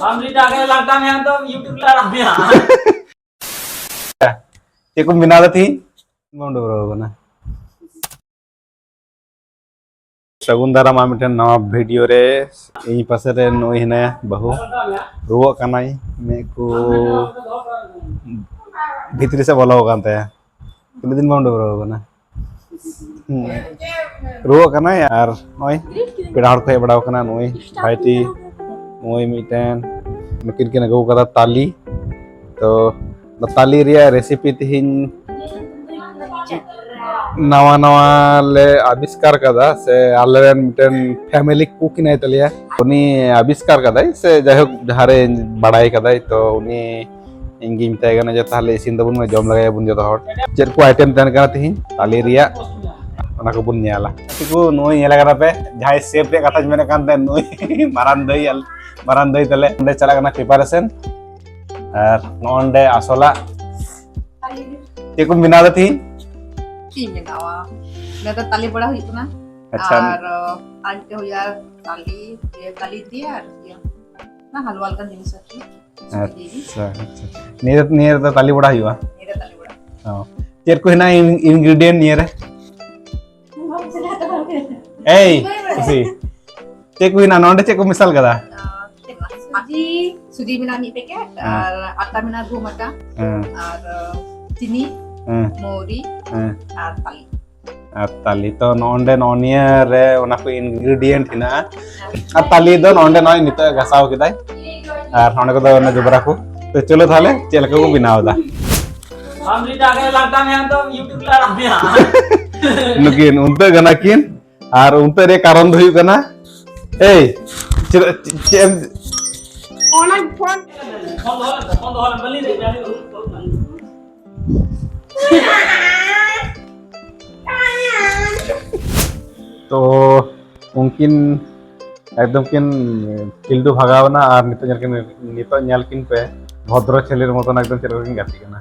हम रीटा के लगता में तो YouTube ला रहा है ये को बिना थी मोंडो बरो ना सगुन दारा मा मिटन नवा वीडियो रे इन पासे रे नोई हने बहु रुवा कनाई मे को भीतरी से बोला होगा अंते कितने दिन मोंडो बरो ना रुवा कनाई यार नोई पेड़ा हड़ को बड़ा कना नोई भाईटी नोई मिटन नकिन के नगो कदा ताली तो ताली रिया रेसिपी तिहिन नवा नवा ले आविष्कार कदा से आलेन मिटन फैमिली कुक नै तलिया उनी आविष्कार कदाई से जायक जहारे बड़ाई कदाई तो उनी इंगी मिताय गना जे ताले इसिन दबुन में जम लगाय बुन जतो हर चेर को आइटम तन कना तिहिन ताली रिया ओना को बुन नेला तिको नोई नेला करा पे जाय सेफ रे कथा मेने कान ते नोई मारान दई तले अंडे चला कना प्रिपरेशन और नोंडे आसोला तिको बिना दथि की बनावा मैं तो ताली बड़ा हुई ना अच्छा और आज के हो यार ताली ये ताली दिया और ना हलवा का जिनिस अच्छी अच्छा अच्छा नियर तो ताली बड़ा हुआ मेरा ताली बड़ा हां तेर को ना इंग्रेडिएंट नियर है ए खुशी ते को ना नोंडे ते को मिसाल कदा सुजी मिला मी पैकेट और आटा मिला 2 मटा और चीनी मोरी और ताली तो नोंडे नोनिया रे ओना को इंग्रेडिएंट हिना आ ताली दो नोंडे नय नित घसाव केदाय और नोंडे को दो जबरा को तो चलो थाले चेलका को बनाव दा हम रीटा के लगता में तो YouTube ला रहा है नुकिन उनते गना किन और उनते रे कारण दो हुई कना ए ऑनलाइन फोन होला बल्ली रे तो उनकिन एकदम किन किल्डू भागावना और नितो ᱧᱮᱞ किन पे भद्र छेलेर मतन एकदम चेलका किन गाती कना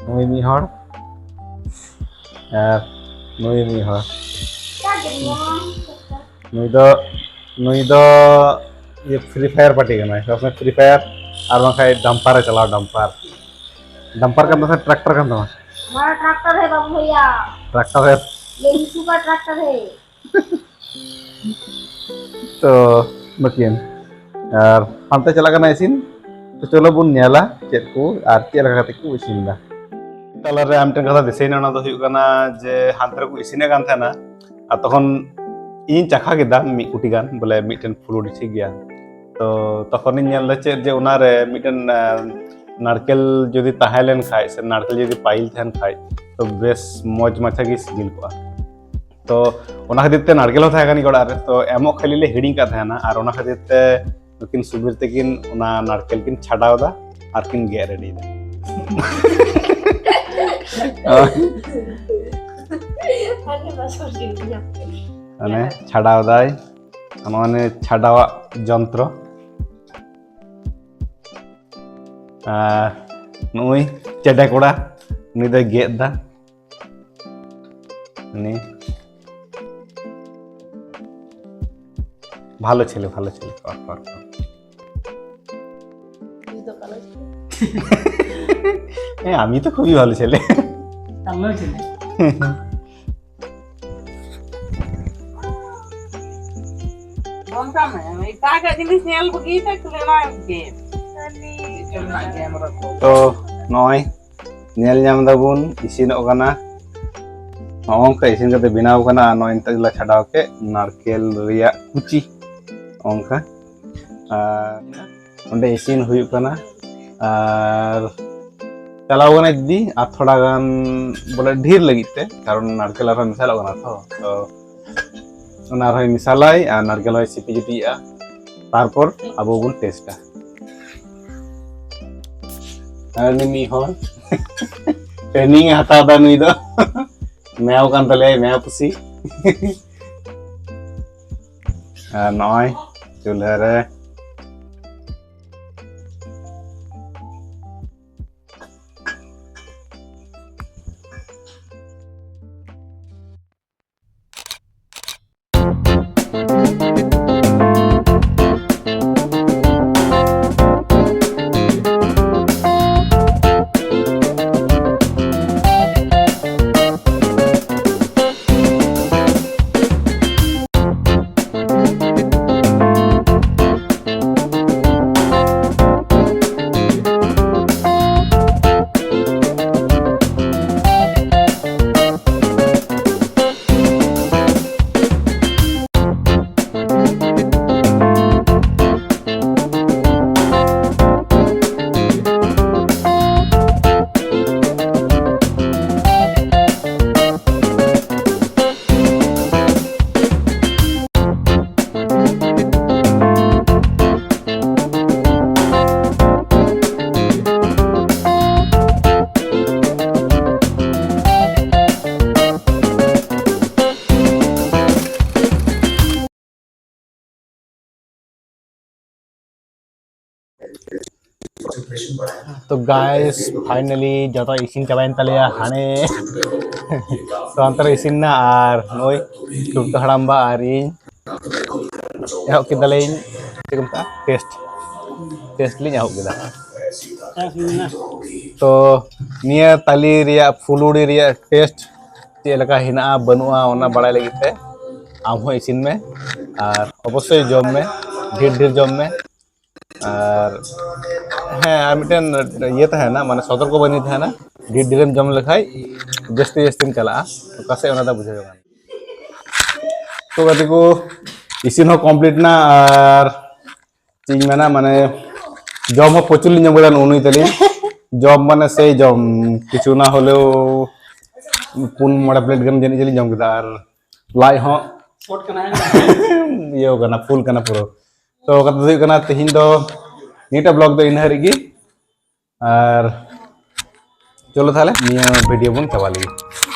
नोई मी हर और नोई मी हर नोई दो ये फ्री फायर पार्टी करना है उसमें फ्री फायर और वहाँ डंपर है चलाओ डंपर का मतलब ट्रैक्टर का नाम हमारा ट्रैक्टर है बाबू भैया ट्रैक्टर है ये यीशु का ट्रैक्टर है तो मकिन और हमते चला करना इसिन तो चलो बुन नेला चेक को और चेक लगा को इसिन दा तला रे हमते कथा दिसैना ना तो हुई कना जे हांतरे को इसिने कान था ना आ तखन इन चाखा के दाम मी कुटी गान बोले मिटन फुलुडी ठीक गया तो तखन इन नेल चे जे उना रे मिटन नारकेल जदि ताहेलेन खाय से नारकेल जदि पाइल थेन खाय तो बेस मौज माछा की सिगिल को तो ओना खातिर ते नारकेल था गानी गड़ा रे तो एमो खाली ले हिडिंग का था ना और ओना खातिर ते लेकिन सुबीर ते किन ओना नारकेल किन छाडाव दा और किन गे रेडी दा अने छाडाव दाय अने छाडावा जंत्र नुई चेडे कोड़ा नुई दो गेद दा नी ভালো ছেলে কর আমি তো খুবই ভালো ছেলে ভালো ছেলে বলতাম এই টাকা জিনিস নেল বগিটা তুলে না গেম तो नय नेल नाम दाबुन इसिनोग कना नोंका इसिन कते बनाव कना नय तला छाडाव के नारकेल रिया कुची ओंका ओंडे इसिन हुई कना और चलाव कना दीदी आ थोड़ा गान बोले ढेर लगिते कारण नारकेल आरो मिसाल कना तो ओना रही मिसालाई आ नारकेल होय सिपि जुटिया तारपर आबो बुन टेस्टा अरे मी हो ट्रेनिंग हता दा नुई दो मैव कान तले मैव पुसी नय चूल्हा रे तो गाइस फाइनली जो इसिन चाबाइन तलिया हाने तो अंतर इसिन ना आर नोय टुकटो हड़ामबा आर इन एहब किदालेन चिकमता टेस्ट लिंग एहब किदा तो निया ताली रिया फुलुड़ी रिया टेस्ट चे लका हिना बनुआ ओना बड़ाई लगी ते आम हो इसिन में और अवश्य जम में ढेर ढेर जम में और हाँ और मिटन ये तो है ना माने सतर्क बनी था ना ढेर ढेर जम लखाई जस्ती जस्ती चला तो कसे ओना दा बुझे जोगान तो गति को इसिन हो कंप्लीट ना और चीज में ना माने जम हो प्रचुर लिंग बड़ान उनुई तली जम माने से जम किछु ना होले पुन मोड़ा प्लेट गन जनी जली जम किदा और लाई हो पोट कना ये होगा फुल करना पूरा तो कत करना तेहिन दो नीटा ब्लॉग दो इन हरिगी और चलो थाले निया वीडियो बन चाबा लगी